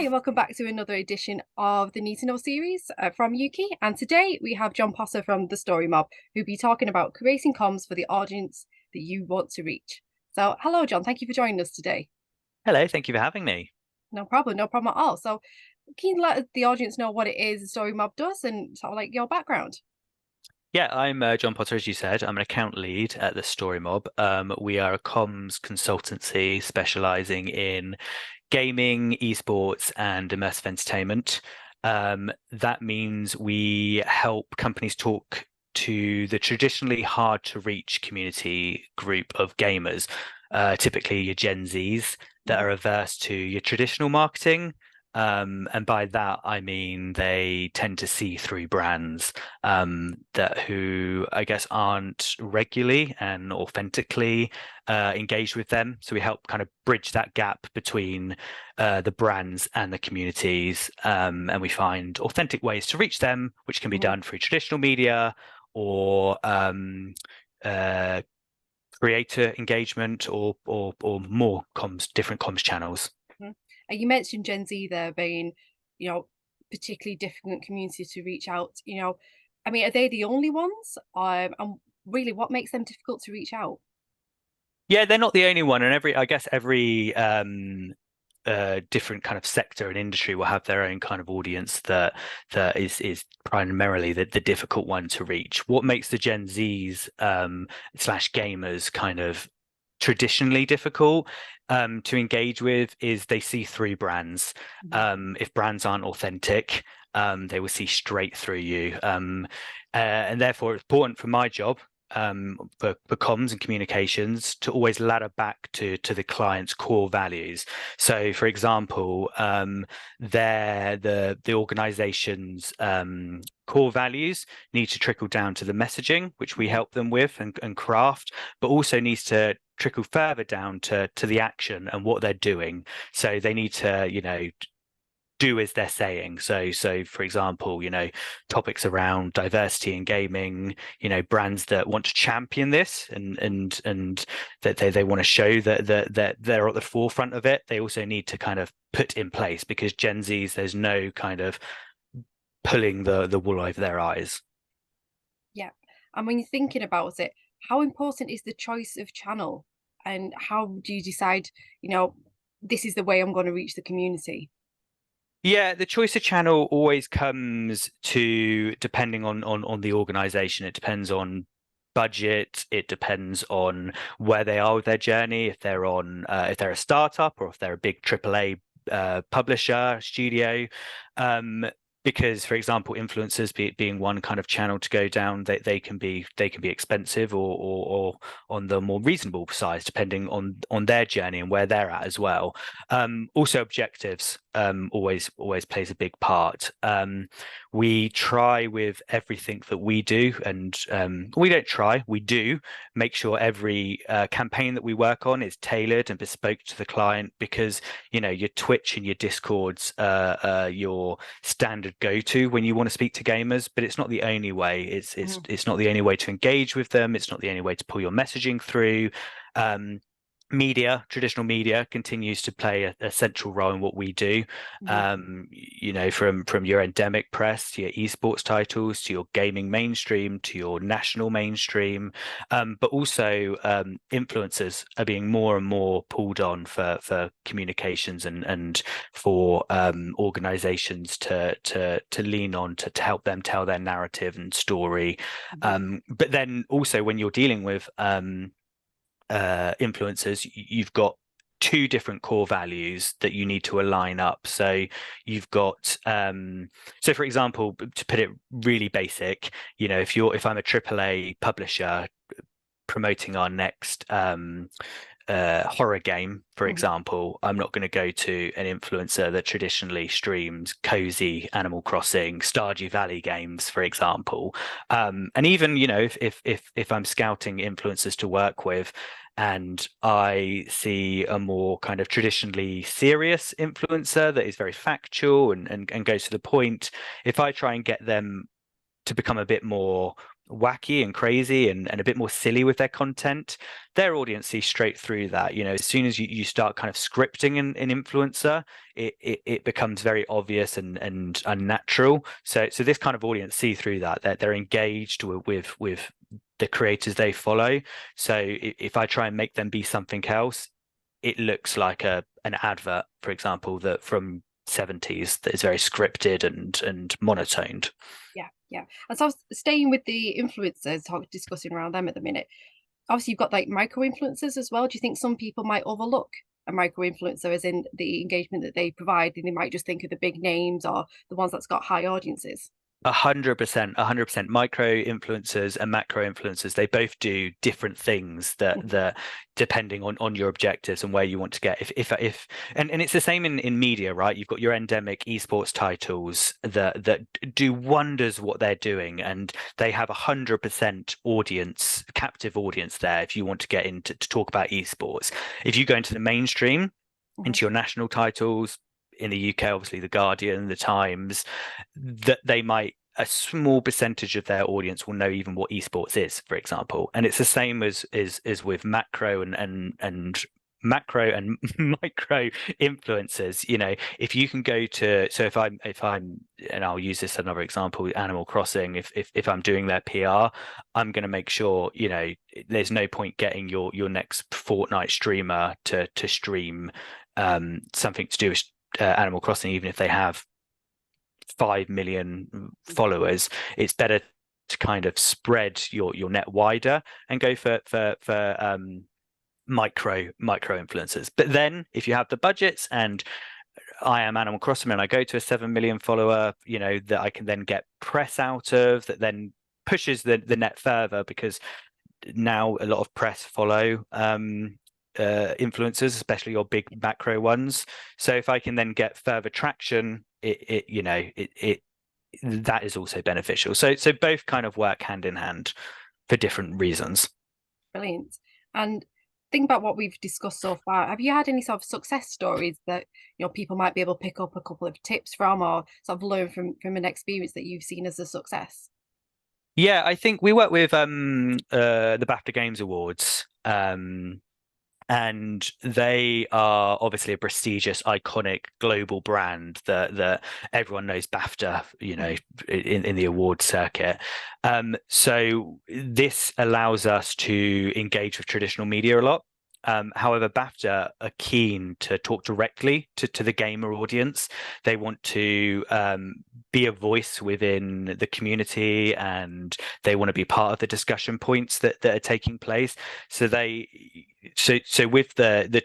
Hi, and welcome back to another edition of the Need to Know series from Ukie. And today we have John Potter from the Story Mob, who'll be talking about creating comms for the audience that you want to reach. So, hello, John. Thank you for joining us today. Hello, thank you for having me. No problem at all. So, can you let the audience know what it is the Story Mob does and sort of like your background? Yeah, I'm John Potter, as you said. I'm an account lead at the Story Mob. We are a comms consultancy specializing in gaming, esports, and immersive entertainment. That means we help companies talk to the traditionally hard to reach community group of gamers, typically your Gen Zs that Mhm. are averse to your traditional marketing. And by that, I mean they tend to see through brands that who I guess aren't regularly and authentically engaged with them. So we help kind of bridge that gap between the brands and the communities, and we find authentic ways to reach them, which can be Mhm. done through traditional media or uh, creator engagement or more different comms channels. Mhm. And you mentioned Gen Z there being, you know, particularly difficult community to reach out. I mean, are they the only ones? And really, what makes them difficult to reach out? Yeah, they're not the only one, and I guess every different kind of sector and industry will have their own kind of audience that is primarily the difficult one to reach. What makes the Gen Zs slash gamers kind of traditionally difficult to engage with is they see through brands. Mhm. If brands aren't authentic, they will see straight through you. And therefore, it's important for my job for comms and communications to always ladder back to the client's core values. So, for example, the organization's core values need to trickle down to the messaging, which we Mhm. help them with and craft, but also needs to trickle further down to the action and what they're doing. So they need to, do as they're saying. So for example, topics around diversity in gaming, brands that want to champion this and that they want to show that they're at the forefront of it. They also need to kind of put in place because Gen Zs, there's no kind of pulling the wool over their eyes. Yeah. And when you're thinking about it, how important is the choice of channel? And how do you decide, you know, this is the way I'm going to reach the community? Yeah, the choice of channel always comes to depending on the organization. It depends on budget. It depends on where they are with their journey. If they're a startup or if they're a big AAA publisher studio. Um, because, for example, influencers being one kind of channel to go down, they can be expensive or on the more reasonable size, depending on their journey and where they're at as well. Also, objectives always plays a big part. We try with everything that we do, and we don't try, we do make sure every campaign that we work on is tailored and bespoke to the client because your Twitch and your Discords your standard go-to when you want to speak to gamers, but it's not the only way. Mhm. It's not the only way to engage with them. It's not the only way to pull your messaging through. Um, Traditional media continues to play a central role in what we do. Mhm. From your endemic press to your esports titles to your gaming mainstream to your national mainstream, but also influencers are being more and more pulled on for communications and for organizations to lean on to help them tell their narrative and story. Mhm. But then also when you're dealing with influencers, you've got two different core values that you need to align up. So you've got so for example, to put it really basic, if I'm a AAA publisher promoting our next horror game, for Mhm. example, I'm not going to go to an influencer that traditionally streams cozy Animal Crossing, Stardew Valley games, for example. And even, if I'm scouting influencers to work with, and I see a more kind of traditionally serious influencer that is very factual and goes to the point, if I try and get them to become a bit more wacky and crazy and a bit more silly with their content, their audience sees straight through that. As soon as you start kind of scripting an influencer, it becomes very obvious and unnatural. So this kind of audience see through that. They're engaged with the creators they follow. So if I try and make them be something else, it looks like an advert, for example, that from 70s that is very scripted and monotoned. Yeah. And so staying with the influencers, discussing around them at the minute. Obviously, you've got like micro influencers as well. Do you think some people might overlook a micro influencer as in the engagement that they provide, and they might just think of the big names or the ones that's got high audiences? 100%, 100%. Micro influencers and macro influencers, they both do different things that depending on your objectives and where you want to get. If and it's the same in media, right? You've got your endemic esports titles that do wonders what they're doing, and they have 100% audience, captive audience there. If you want to get into to talk about esports, if you go into the mainstream, Mhm. into your national titles, in the UK, obviously the Guardian, the Times, that they might a small percentage of their audience will know even what esports is, for example. And it's the same as with macro and macro and micro influencers. If you can go to, so if I'm and I'll use this another example, Animal Crossing, if I'm doing their PR, I'm going to make sure there's no point getting your next Fortnite streamer to stream something to do with Animal Crossing, even if they have 5 million followers. It's better to kind of spread your net wider and go for micro influencers. But then if you have the budgets, and I am Animal Crossing and I go to a 7 million follower, that I can then get press out of, that then pushes the net further, because now a lot of press follow influencers, especially your big macro ones. So if I can then get further traction, it that is also beneficial. So both kind of work hand in hand for different reasons. Brilliant. And think about what we've discussed so far. Have you had any sort of success stories that people might be able to pick up a couple of tips from, or sort of learn from an experience that you've seen as a success? Yeah, I think we work with the BAFTA Games Awards. And they are obviously a prestigious, iconic global brand that everyone knows BAFTA, in the award circuit. So this allows us to engage with traditional media a lot. However, BAFTA are keen to talk directly to the gamer audience. They want to be a voice within the community, and they want to be part of the discussion points that are taking place. So with the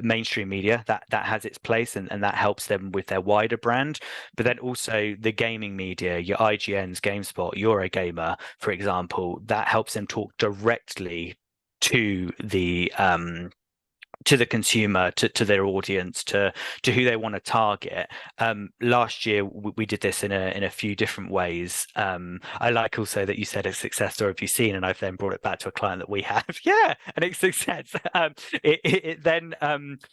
mainstream media, that has its place, and that helps them with their wider brand. But then also the gaming media, your IGNs, GameSpot, Eurogamer, for example, that helps them talk directly to the consumer, to their audience, to who they want to target. Last year we did this in a few different ways. I like also that you said a success story, have you seen, and I've then brought it back to a client that we have. Yeah, and it's success.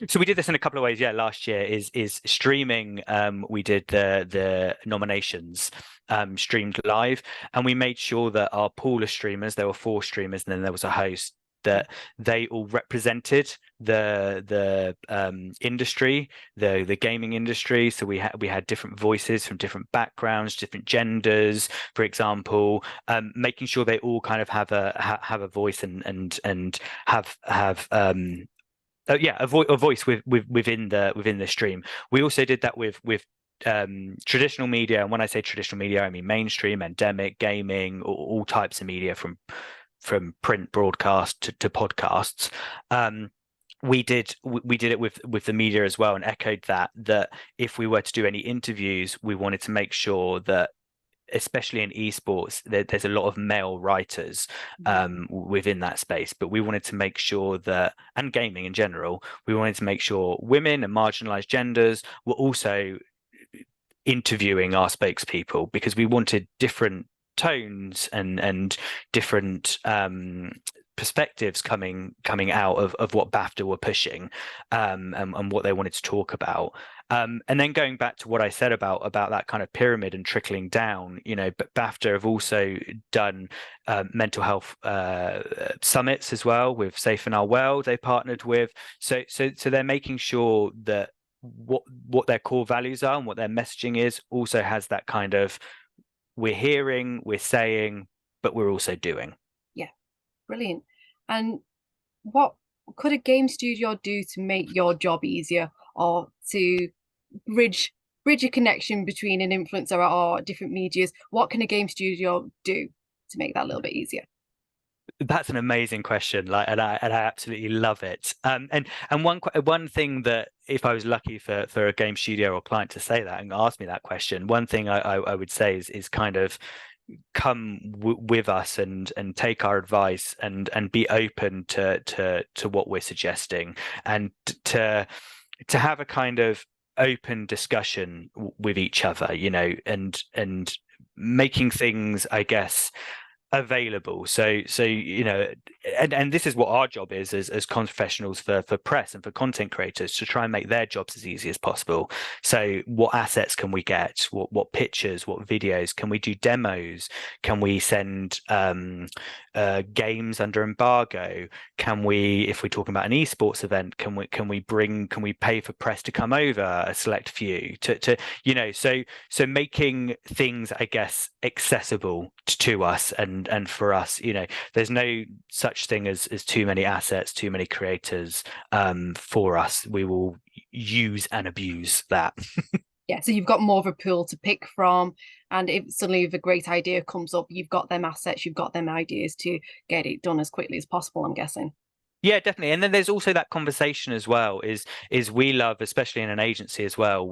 So we did this in a couple of ways. Yeah, last year is streaming. We did the nominations streamed live, and we made sure that our pool of streamers, there were 4 streamers, and then there was a host, that they all represented the industry, the gaming industry. So we had different voices from different backgrounds, different genders, for example, making sure they all kind of have a voice and have a voice within the stream. We also did that with traditional media, and when I say traditional media, I mean mainstream, endemic, gaming, all types of media, from print broadcast to podcasts. We did it with the media as well, and echoed that if we were to do any interviews, we wanted to make sure that, especially in esports, there's a lot of male writers within that space, but we wanted to make sure that, and gaming in general, we wanted to make sure women and marginalized genders were also interviewing our spokespeople, because we wanted different tones and different perspectives coming out of what BAFTA were pushing, and what they wanted to talk about. And then going back to what I said about that kind of pyramid and trickling down, but BAFTA have also done mental health summits as well with Safe in Our World. They partnered with, so they're making sure that what their core values are and what their messaging is also has that kind of, we're hearing, we're saying, but we're also doing. Yeah, brilliant. And what could a game studio do to make your job easier, or to bridge a connection between an influencer or different medias? What can a game studio do to make that a little bit easier? That's an amazing question, and I absolutely love it. And one thing that, if I was lucky for a game studio or client to say that and ask me that question, one thing I would say is kind of come with us and take our advice and be open to what we're suggesting, and to have a kind of open discussion with each other, and making things, I guess, available. So and this is what our job is as professionals for press and for content creators, to try and make their jobs as easy as possible. So what assets can we get? What pictures, what videos can we do? Demos? Can we send games under embargo? Can we, if we're talking about an esports event, can we pay for press to come over, a select few, to so making things, I guess, accessible to us and for us. There's no such thing as too many assets, too many creators for us. We will use and abuse that. Yeah, so you've got more of a pool to pick from, and if a great idea comes up, you've got them assets, you've got them ideas to get it done as quickly as possible, I'm guessing. Yeah, definitely. And then there's also that conversation as well, is we love, especially in an agency as well,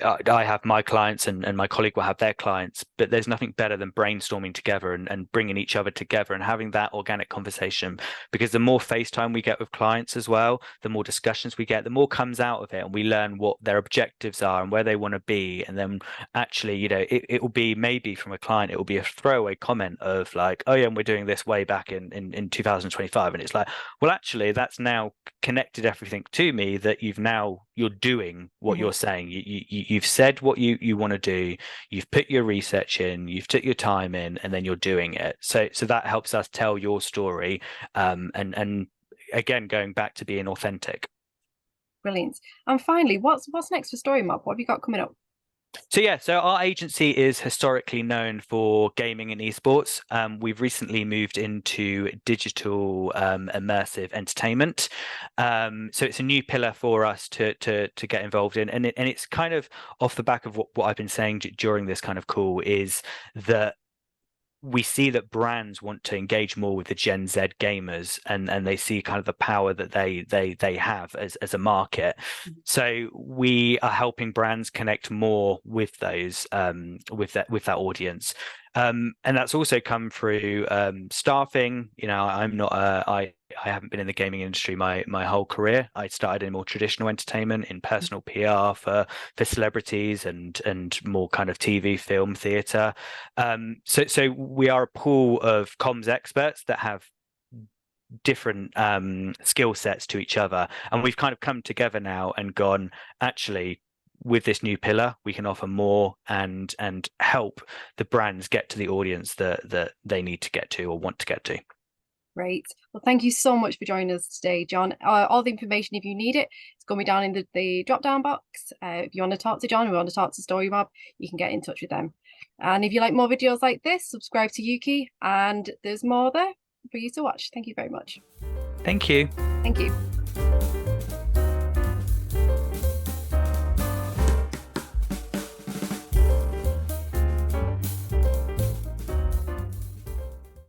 I have my clients and my colleague will have their clients, but there's nothing better than brainstorming together and bringing each other together and having that organic conversation, because the more FaceTime we get with clients as well, the more discussions we get, the more comes out of it, and we learn what their objectives are and where they want to be. And then actually, it will be, maybe from a client, it will be a throwaway comment of like, oh yeah, and we're doing this way back in 2025. And it's like, well, actually, that's now connected everything to me, that you're doing what you're saying. You've said what you want to do, you've put your research in, you've took your time in, and then you're doing it. So that helps us tell your story, and again, going back to being authentic. Brilliant. And finally, what's next for Story Mob? What have you got coming up? So our agency is historically known for gaming and esports. We've recently moved into digital immersive entertainment. So it's a new pillar for us to get involved in, and it's kind of off the back of what I've been saying during this kind of call, is that we see that brands want to engage more with the Gen Z gamers, and they see kind of the power that they have as a market. So we are helping brands connect more with those with that audience. And that's also come through staffing. I'm not I haven't been in the gaming industry my whole career. I started in more traditional entertainment, in personal PR for celebrities and more kind of TV, film, theatre. So we are a pool of comms experts that have different skill sets to each other, and we've kind of come together now and gone, actually, with this new pillar, we can offer more and help the brands get to the audience that they need to get to or want to get to. Great. Well, thank you so much for joining us today, John. All the information, if you need it, it's going to be down in the drop-down box. If you want to talk to John, or you want to talk to Story Mob, you can get in touch with them. And if you like more videos like this, subscribe to Ukie, and there's more there for you to watch. Thank you very much. Thank you. Thank you.